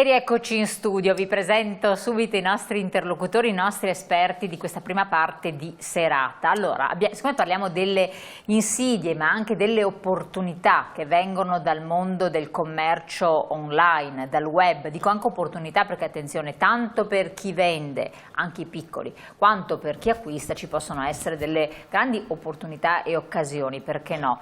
E rieccoci in studio, vi presento subito i nostri interlocutori, i nostri esperti di questa prima parte di serata. Allora, siccome parliamo delle insidie ma anche delle opportunità che vengono dal mondo del commercio online, dal web, dico anche opportunità perché attenzione, tanto per chi vende, anche i piccoli, quanto per chi acquista ci possono essere delle grandi opportunità e occasioni, perché no?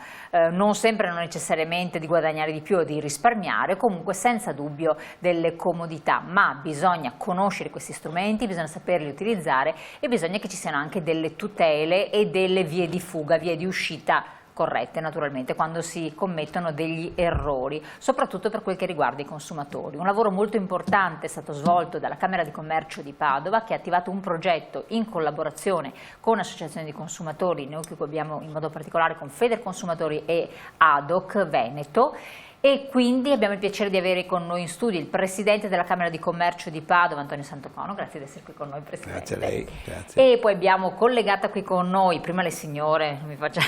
Non sempre, non necessariamente di guadagnare di più o di risparmiare, comunque senza dubbio delle comodità, ma bisogna conoscere questi strumenti, bisogna saperli utilizzare e bisogna che ci siano anche delle tutele e delle vie di fuga, vie di uscita corrette naturalmente quando si commettono degli errori, soprattutto per quel che riguarda i consumatori. Un lavoro molto importante è stato svolto dalla Camera di Commercio di Padova, che ha attivato un progetto in collaborazione con associazioni di consumatori, noi qui abbiamo in modo particolare con Federconsumatori e ADOC Veneto. E quindi abbiamo il piacere di avere con noi in studio il Presidente della Camera di Commercio di Padova, Antonio Santocono, grazie di essere qui con noi Presidente. Grazie a lei, grazie. E poi abbiamo collegata qui con noi, prima le signore, mi faccia...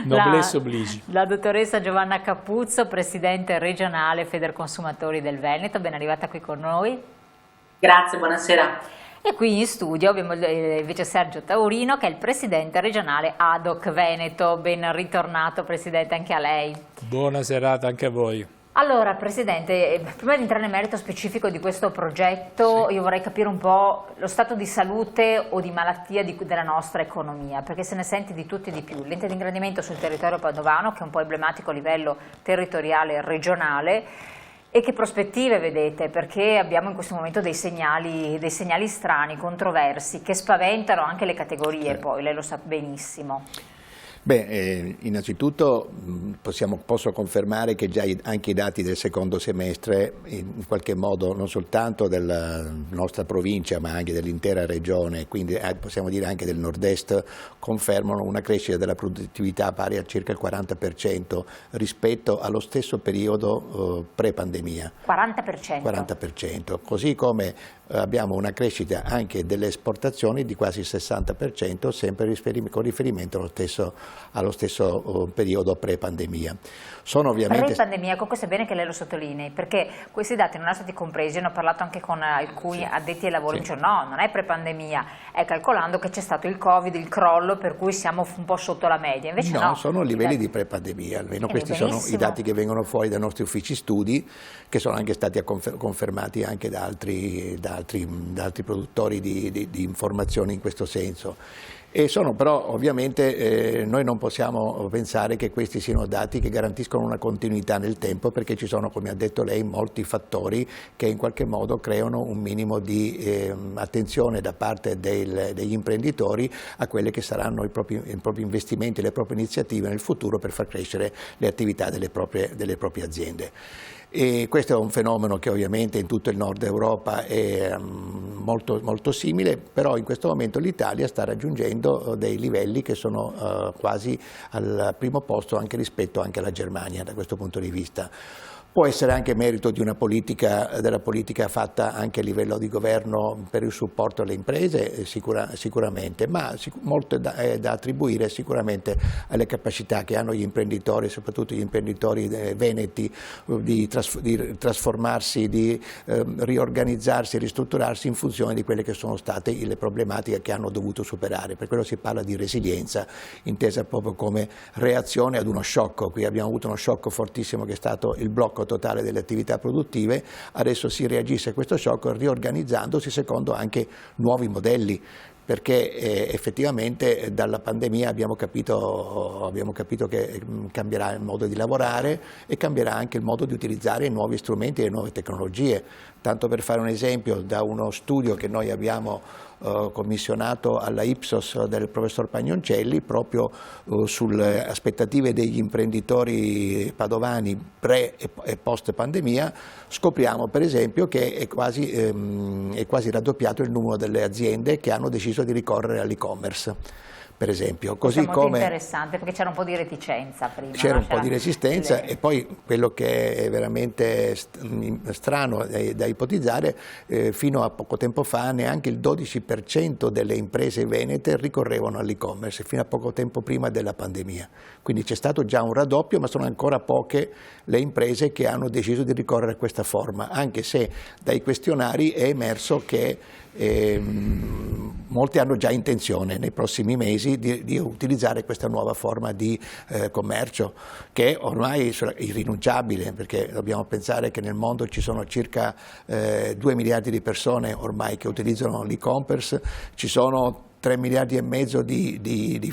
Noblesse oblige. La dottoressa Giovanna Capuzzo, Presidente regionale Federconsumatori del Veneto, ben arrivata qui con noi. Grazie, buonasera. E qui in studio abbiamo invece Sergio Taurino, che è il Presidente regionale ADOC Veneto. Ben ritornato Presidente anche a lei. Buona serata anche a voi. Allora Presidente, prima di entrare nel merito specifico di questo progetto, io vorrei capire un po' lo stato di salute o di malattia della nostra economia, perché se ne sente di tutti e di più. L'ente di ingrandimento sul territorio padovano, che è un po' emblematico a livello territoriale e regionale. E che prospettive vedete? Perché abbiamo in questo momento dei segnali strani, controversi, che spaventano anche le categorie, poi lei lo sa benissimo. Beh, innanzitutto posso confermare che già anche i dati del secondo semestre, in qualche modo non soltanto della nostra provincia ma anche dell'intera regione, quindi possiamo dire anche del nord-est, confermano una crescita della produttività pari a circa il 40% rispetto allo stesso periodo pre-pandemia. 40%? 40%, così come abbiamo una crescita anche delle esportazioni di quasi il 60%, sempre con riferimento allo stesso periodo pre-pandemia. Pre-pandemia, questo è bene che lei lo sottolinei, perché questi dati non sono stati compresi, ne ho parlato anche con alcuni addetti ai lavori, mi dicono no, non è pre-pandemia, è calcolando che c'è stato il Covid, il crollo, per cui siamo un po' sotto la media, invece no. Sono livelli di pre-pandemia, almeno questi sono i dati che vengono fuori dai nostri uffici studi, che sono anche stati confermati anche da altri produttori di informazioni in questo senso. E sono però ovviamente noi non possiamo pensare che questi siano dati che garantiscono una continuità nel tempo, perché ci sono, come ha detto lei, molti fattori che in qualche modo creano un minimo di attenzione da parte degli imprenditori a quelle che saranno i propri investimenti, le proprie iniziative nel futuro per far crescere le attività delle proprie aziende. E questo è un fenomeno che ovviamente in tutto il nord Europa è molto, molto simile, però in questo momento l'Italia sta raggiungendo dei livelli che sono quasi al primo posto anche rispetto anche alla Germania da questo punto di vista. Può essere anche merito di della politica fatta anche a livello di governo per il supporto alle imprese, sicuramente, ma molto è da attribuire sicuramente alle capacità che hanno gli imprenditori, soprattutto gli imprenditori veneti, di trasformarsi, di riorganizzarsi, ristrutturarsi in funzione di quelle che sono state le problematiche che hanno dovuto superare. Per quello si parla di resilienza, intesa proprio come reazione ad uno shock. Qui abbiamo avuto uno shock fortissimo che è stato il blocco totale delle attività produttive, adesso si reagisce a questo shock riorganizzandosi secondo anche nuovi modelli, perché effettivamente dalla pandemia abbiamo capito che cambierà il modo di lavorare e cambierà anche il modo di utilizzare i nuovi strumenti e le nuove tecnologie. Tanto per fare un esempio, da uno studio che noi abbiamo commissionato alla Ipsos del professor Pagnoncelli proprio sulle aspettative degli imprenditori padovani pre e post pandemia, scopriamo per esempio che è quasi raddoppiato il numero delle aziende che hanno deciso di ricorrere all'e-commerce. per esempio. Così è molto interessante, perché c'era un po' di reticenza prima. C'era un po' di resistenza e poi quello che è veramente strano da ipotizzare, fino a poco tempo fa neanche il 12% delle imprese venete ricorrevano all'e-commerce, fino a poco tempo prima della pandemia. Quindi c'è stato già un raddoppio, ma sono ancora poche le imprese che hanno deciso di ricorrere a questa forma, anche se dai questionari è emerso che molti hanno già intenzione nei prossimi mesi di utilizzare questa nuova forma di commercio, che ormai è irrinunciabile, perché dobbiamo pensare che nel mondo ci sono circa 2 miliardi di persone ormai che utilizzano l'e-commerce, ci sono 3 miliardi e mezzo di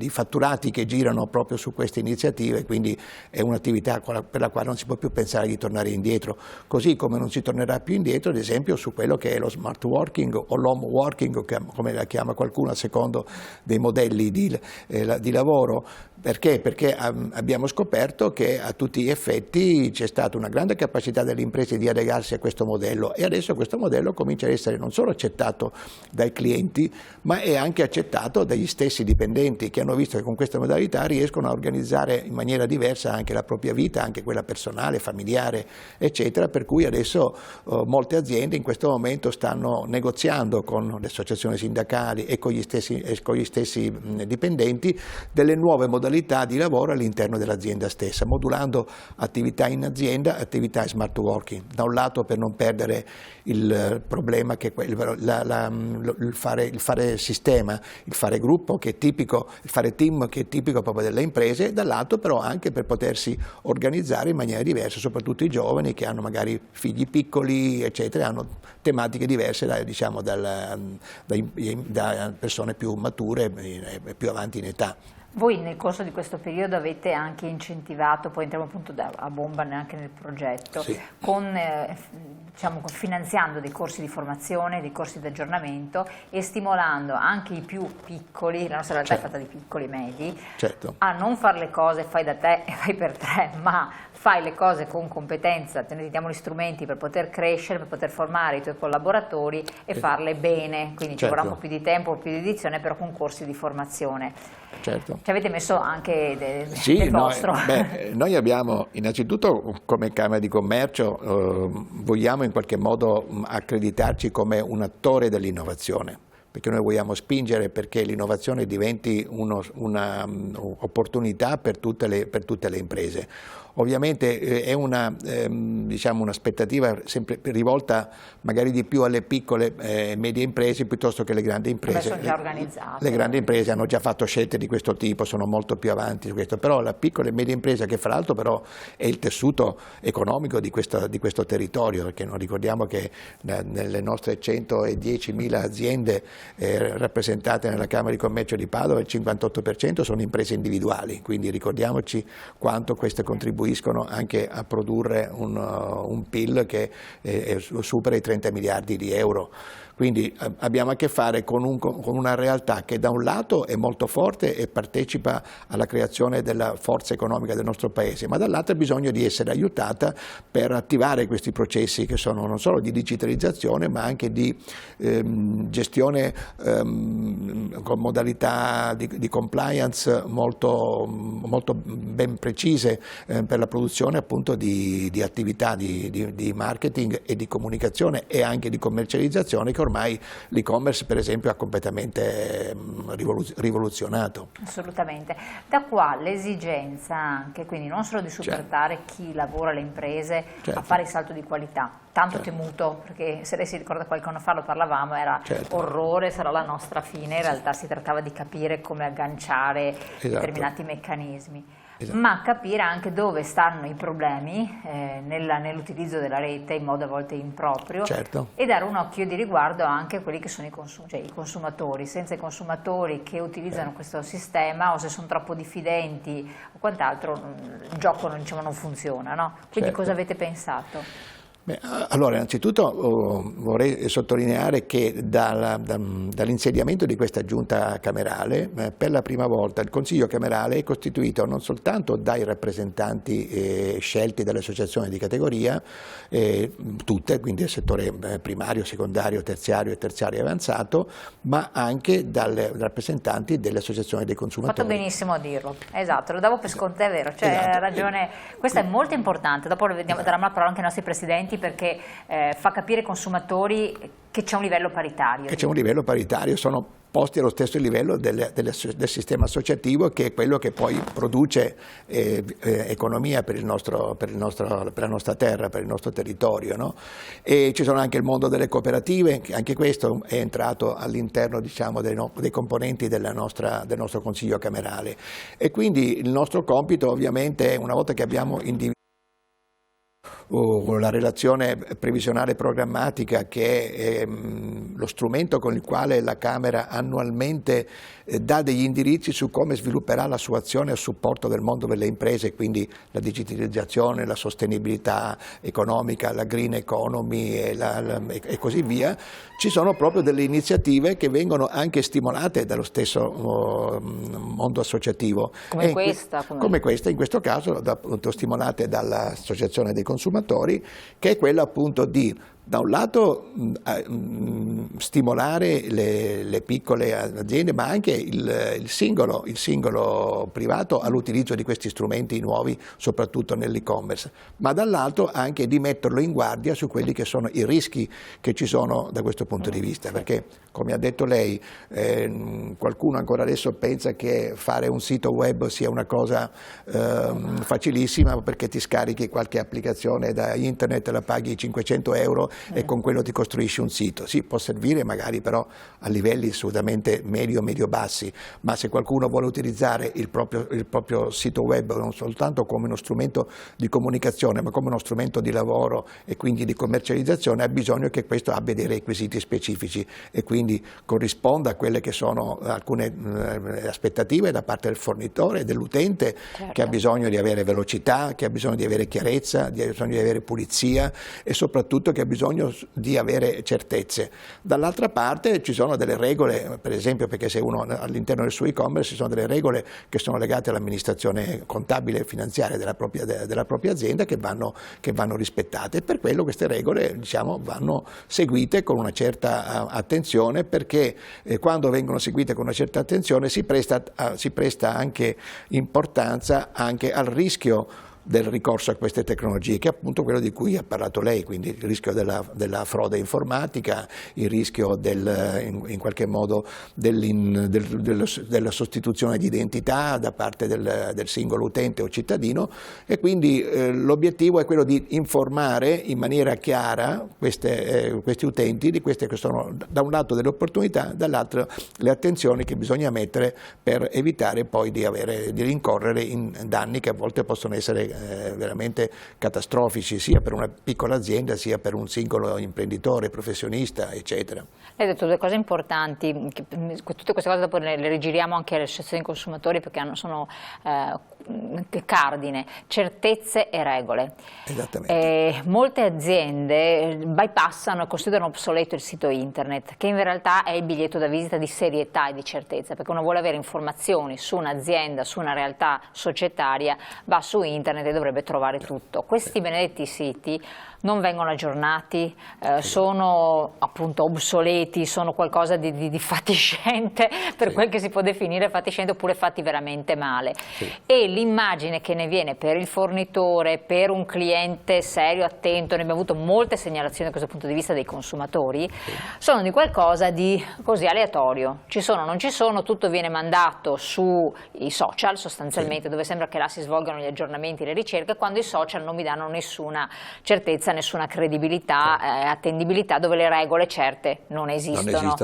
fatturati che girano proprio su queste iniziative, quindi è un'attività per la quale non si può più pensare di tornare indietro, così come non si tornerà più indietro ad esempio su quello che è lo smart working o l'home working, come la chiama qualcuno a secondo dei modelli di lavoro. Perché? Perché abbiamo scoperto che a tutti gli effetti c'è stata una grande capacità delle imprese di adeguarsi a questo modello e adesso questo modello comincia ad essere non solo accettato dai clienti, ma è anche accettato dagli stessi dipendenti, che hanno visto che con questa modalità riescono a organizzare in maniera diversa anche la propria vita, anche quella personale, familiare, eccetera, per cui adesso molte aziende in questo momento stanno negoziando con le associazioni sindacali e con gli stessi dipendenti delle nuove modalità di lavoro all'interno dell'azienda stessa, modulando attività in azienda, attività in smart working. Da un lato per non perdere il problema che il fare sistema, il fare gruppo che è tipico, il fare team che è tipico proprio delle imprese, dall'altro però anche per potersi organizzare in maniera diversa, soprattutto i giovani che hanno magari figli piccoli, eccetera, hanno tematiche diverse da persone più mature e più avanti in età. Voi nel corso di questo periodo avete anche incentivato, poi entriamo appunto a bomba neanche nel progetto, sì, finanziando dei corsi di formazione, dei corsi di aggiornamento e stimolando anche i più piccoli, la nostra realtà è fatta di piccoli e medi, a non fare le cose fai da te e fai per te, ma fai le cose con competenza, ti diamo gli strumenti per poter crescere, per poter formare i tuoi collaboratori e farle bene, quindi ci vorrà un po' più di tempo, un po' più di edizione, però con corsi di formazione. Certo. Ci avete messo anche del vostro? Noi abbiamo innanzitutto come Camera di Commercio vogliamo in qualche modo accreditarci come un attore dell'innovazione, perché noi vogliamo spingere perché l'innovazione diventi un'opportunità per tutte le imprese. Ovviamente è un'aspettativa sempre rivolta magari di più alle piccole e medie imprese piuttosto che alle grandi imprese. Sono già organizzate. Le grandi imprese hanno già fatto scelte di questo tipo, sono molto più avanti su questo, però la piccola e media impresa, che fra l'altro però è il tessuto economico di questo territorio, perché non ricordiamo che nelle nostre 110.000 aziende rappresentate nella Camera di Commercio di Padova il 58% sono imprese individuali, quindi ricordiamoci quanto queste contribuiscono anche a produrre un PIL che supera i 30 miliardi di euro. Quindi abbiamo a che fare con una realtà che da un lato è molto forte e partecipa alla creazione della forza economica del nostro Paese, ma dall'altro ha bisogno di essere aiutata per attivare questi processi che sono non solo di digitalizzazione ma anche di gestione con modalità di compliance molto ben precise per la produzione appunto di attività di marketing e di comunicazione e anche di commercializzazione che ormai l'e-commerce per esempio ha completamente rivoluzionato. Assolutamente. Da qua l'esigenza anche, quindi non solo di supportare chi lavora, le imprese, a fare il salto di qualità, tanto temuto, perché se lei si ricorda qualche anno fa lo parlavamo, era orrore, sarà la nostra fine, in realtà si trattava di capire come agganciare determinati meccanismi. Ma capire anche dove stanno i problemi nell'utilizzo della rete in modo a volte improprio e dare un occhio di riguardo anche a quelli che sono i consumatori. Senza i consumatori che utilizzano questo sistema, o se sono troppo diffidenti o quant'altro, il gioco non funziona, no? Quindi cosa avete pensato? Allora, innanzitutto vorrei sottolineare che dall'insediamento di questa giunta camerale, per la prima volta il Consiglio camerale è costituito non soltanto dai rappresentanti scelti dalle associazioni di categoria, tutte, quindi il settore primario, secondario, terziario e terziario avanzato, ma anche dai rappresentanti delle associazioni dei consumatori. Fatto benissimo a dirlo, esatto, lo davo per scontato, è vero, cioè esatto. Ha ragione, questo è molto importante, dopo daremo la parola anche ai nostri presidenti, perché fa capire ai consumatori che c'è un livello paritario. Che c'è un livello paritario, sono posti allo stesso livello del sistema associativo, che è quello che poi produce economia per la nostra terra, per il nostro territorio, no? E ci sono anche il mondo delle cooperative, anche questo è entrato all'interno, diciamo, dei componenti del nostro Consiglio camerale, e quindi il nostro compito ovviamente, una volta che abbiamo individuato la relazione previsionale programmatica, che è lo strumento con il quale la Camera annualmente dà degli indirizzi su come svilupperà la sua azione a supporto del mondo delle imprese, quindi la digitalizzazione, la sostenibilità economica, la green economy e così via. Ci sono proprio delle iniziative che vengono anche stimolate dallo stesso mondo associativo. Come questa? Come questa, in questo caso appunto stimolate dall'Associazione dei Consumatori, che è quella appunto di, da un lato, stimolare le piccole aziende, ma anche il singolo privato all'utilizzo di questi strumenti nuovi, soprattutto nell'e-commerce, ma dall'altro anche di metterlo in guardia su quelli che sono i rischi che ci sono da questo punto di vista, perché, come ha detto lei, qualcuno ancora adesso pensa che fare un sito web sia una cosa facilissima, perché ti scarichi qualche applicazione da internet, la paghi 500 euro e con quello ti costruisci un sito. Sì, può servire magari però a livelli assolutamente medio-bassi, ma se qualcuno vuole utilizzare il proprio sito web non soltanto come uno strumento di comunicazione, ma come uno strumento di lavoro e quindi di commercializzazione, ha bisogno che questo abbia dei requisiti specifici e quindi corrisponda a quelle che sono alcune aspettative da parte del fornitore e dell'utente, certo, che ha bisogno di avere velocità, che ha bisogno di avere chiarezza, che ha bisogno di avere pulizia e soprattutto che ha bisogno di avere certezze. Dall'altra parte ci sono delle regole, per esempio, perché se uno all'interno del suo e-commerce ci sono delle regole che sono legate all'amministrazione contabile e finanziaria della propria azienda, che vanno rispettate, e per quello queste regole, diciamo, vanno seguite con una certa attenzione, perché quando vengono seguite con una certa attenzione si presta anche importanza anche al rischio del ricorso a queste tecnologie, che è appunto quello di cui ha parlato lei, quindi il rischio della frode informatica, il rischio in qualche modo della sostituzione di identità da parte del singolo utente o cittadino, e quindi l'obiettivo è quello di informare in maniera chiara questi utenti di queste che sono da un lato delle opportunità, dall'altro le attenzioni che bisogna mettere per evitare poi di rincorrere in danni che a volte possono essere veramente catastrofici, sia per una piccola azienda sia per un singolo imprenditore, professionista, eccetera. Lei ha detto due cose importanti, tutte queste cose dopo le rigiriamo anche alle associazioni dei consumatori, perché sono cardine: certezze e regole. Esattamente. Molte aziende bypassano e considerano obsoleto il sito internet, che in realtà è il biglietto da visita di serietà e di certezza, perché uno vuole avere informazioni su un'azienda, su una realtà societaria, va su internet e dovrebbe trovare tutto. Questi benedetti siti non vengono aggiornati, sono appunto obsoleti, sono qualcosa di fatiscente, per quel che si può definire fatiscente, oppure fatti veramente male. Sì. E l'immagine che ne viene per il fornitore, per un cliente serio, attento, ne abbiamo avuto molte segnalazioni da questo punto di vista dei consumatori, sono di qualcosa di così aleatorio. Ci sono, non ci sono, tutto viene mandato sui social sostanzialmente, dove sembra che là si svolgano gli aggiornamenti, le ricerche, quando i social non mi danno nessuna certezza, nessuna credibilità, attendibilità, dove le regole certe non esistono.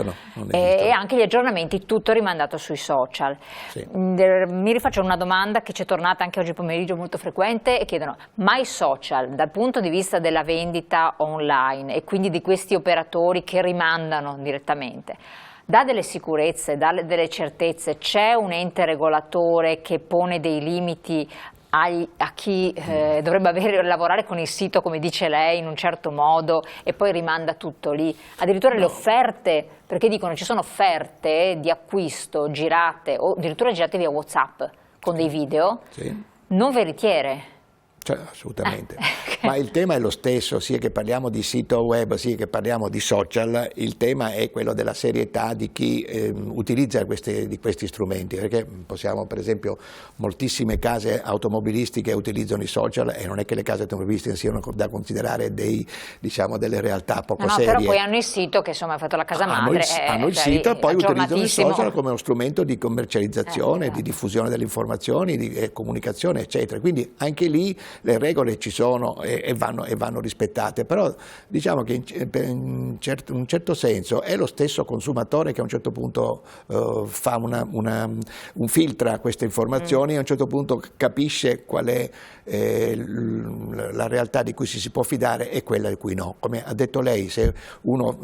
E anche gli aggiornamenti, tutto rimandato sui social. Sì. Mi rifaccio una domanda che ci è tornata anche oggi pomeriggio molto frequente, e chiedono: ma i social dal punto di vista della vendita online e quindi di questi operatori che rimandano direttamente, dà delle sicurezze, dà delle certezze? C'è un ente regolatore che pone dei limiti a chi dovrebbe lavorare con il sito, come dice lei, in un certo modo e poi rimanda tutto lì. Addirittura le offerte, perché dicono ci sono offerte di acquisto girate o addirittura girate via WhatsApp con dei video, non veritiere. Cioè, assolutamente, ma il tema è lo stesso, sia che parliamo di sito web, sia che parliamo di social, il tema è quello della serietà di chi utilizza questi strumenti, perché possiamo, per esempio, moltissime case automobilistiche utilizzano i social e non è che le case automobilistiche siano da considerare delle realtà poco serie. Però poi hanno il sito che insomma ha fatto la casa madre. Hanno il sito e poi utilizzano i social come uno strumento di commercializzazione, di diffusione delle informazioni, di comunicazione, eccetera. Quindi anche lì le regole ci sono e vanno rispettate, però diciamo che in un certo senso è lo stesso consumatore che a un certo punto filtra queste informazioni e a un certo punto capisce qual è la realtà di cui si può fidare e quella di cui no. Come ha detto lei, se uno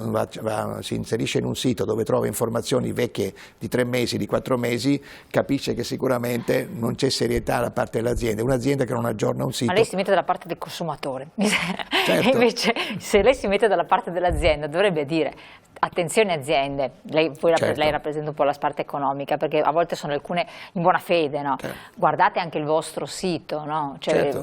si inserisce in un sito dove trova informazioni vecchie di 3 mesi, di 4 mesi, capisce che sicuramente non c'è serietà da parte dell'azienda. Un'azienda che non aggiorna un sito. Ma lei si mette dalla parte del consumatore. Certo. Invece se lei si mette dalla parte dell'azienda dovrebbe dire attenzione aziende, lei rappresenta un po' la parte economica, perché a volte sono alcune in buona fede, no? Guardate anche il vostro sito, no? Cioè,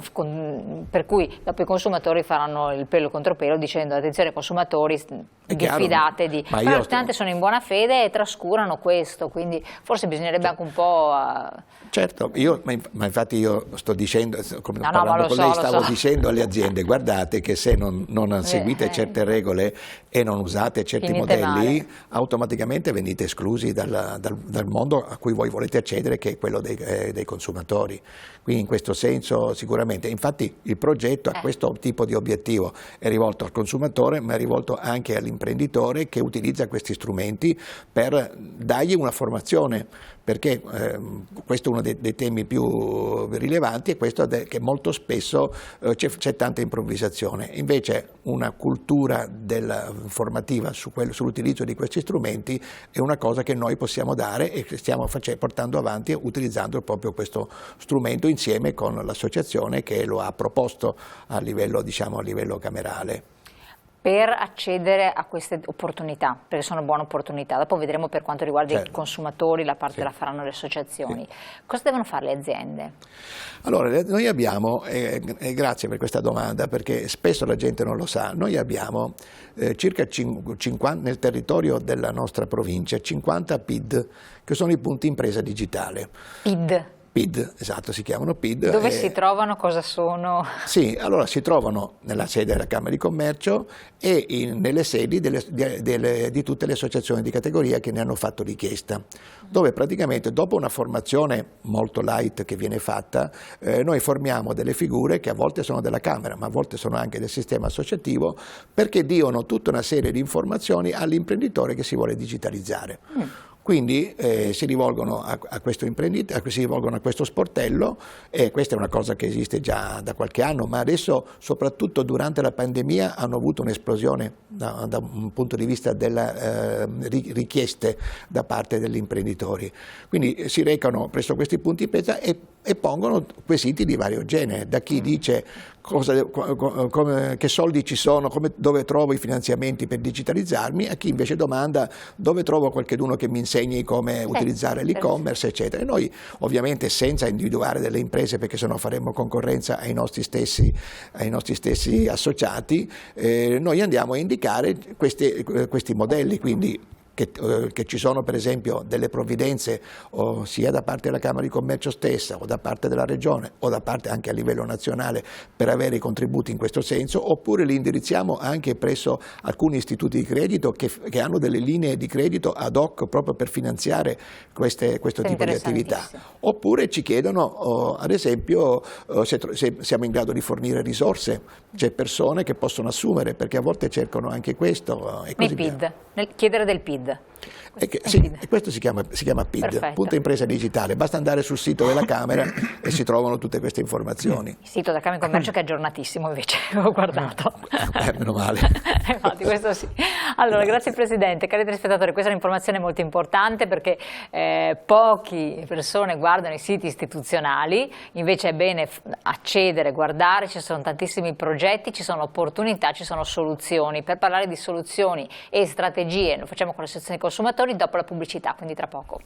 per cui dopo i consumatori faranno il pelo contro pelo dicendo attenzione consumatori, diffidatevi, però tanti sono in buona fede e trascurano questo, quindi forse bisognerebbe anche un po'... Certo, ma infatti io sto dicendo, come parlando con lei, stavo dicendo alle aziende, guardate che se non seguite certe regole e non usate certi modelli, automaticamente venite esclusi dal mondo a cui voi volete accedere, che è quello dei consumatori. Quindi in questo senso sicuramente, infatti il progetto ha questo tipo di obiettivo, è rivolto al consumatore ma è rivolto anche all'imprenditore che utilizza questi strumenti per dargli una formazione, perché questo è uno dei temi più rilevanti, e questo è che molto spesso c'è tanta improvvisazione. Invece una cultura formativa sull'utilizzo di questi strumenti è una cosa che noi possiamo dare e che stiamo portando avanti utilizzando proprio questo strumento insieme con l'associazione che lo ha proposto a livello camerale. Per accedere a queste opportunità, perché sono buone opportunità, dopo vedremo per quanto riguarda i consumatori, la parte la faranno le associazioni. Cosa devono fare le aziende? Allora, noi abbiamo, grazie per questa domanda perché spesso la gente non lo sa, noi abbiamo circa 50, nel territorio della nostra provincia 50 PID, che sono i punti impresa digitale. PID, esatto, si chiamano PID. Dove si trovano, cosa sono? Sì, allora si trovano nella sede della Camera di Commercio e nelle sedi di tutte le associazioni di categoria che ne hanno fatto richiesta, dove praticamente dopo una formazione molto light che viene fatta, noi formiamo delle figure che a volte sono della Camera, ma a volte sono anche del sistema associativo, perché diano tutta una serie di informazioni all'imprenditore che si vuole digitalizzare. Quindi si rivolgono a questo imprenditore, si rivolgono a questo sportello, e questa è una cosa che esiste già da qualche anno, ma adesso soprattutto durante la pandemia hanno avuto un'esplosione da un punto di vista delle richieste da parte degli imprenditori. Quindi si recano presso questi punti impresa e pongono quesiti di vario genere, da chi dice che soldi ci sono, dove trovo i finanziamenti per digitalizzarmi, a chi invece domanda dove trovo qualcuno che mi insegni come utilizzare l'e-commerce, eccetera. E noi ovviamente, senza individuare delle imprese, perché sennò faremmo concorrenza ai nostri stessi associati, noi andiamo a indicare questi modelli, quindi che ci sono per esempio delle provvidenze sia da parte della Camera di Commercio stessa o da parte della Regione o da parte anche a livello nazionale per avere i contributi in questo senso, oppure li indirizziamo anche presso alcuni istituti di credito che hanno delle linee di credito ad hoc proprio per finanziare questo tipo di attività, oppure ci chiedono ad esempio se siamo in grado di fornire risorse, c'è persone che possono assumere perché a volte cercano anche questo e così via. Nel chiedere del PID. Sì, questo si chiama PID, Perfetto. Punto Impresa Digitale. Basta andare sul sito della Camera e si trovano tutte queste informazioni. Il sito della Camera di Commercio che è aggiornatissimo invece, ho guardato. Meno male. Infatti, questo sì. Allora, grazie Presidente. Cari telespettatori, questa è un'informazione molto importante perché poche persone guardano i siti istituzionali, invece è bene accedere, guardare, ci sono tantissimi progetti, ci sono opportunità, ci sono soluzioni. Per parlare di soluzioni e strategie lo facciamo con l'associazione consumatori dopo la pubblicità, quindi tra poco.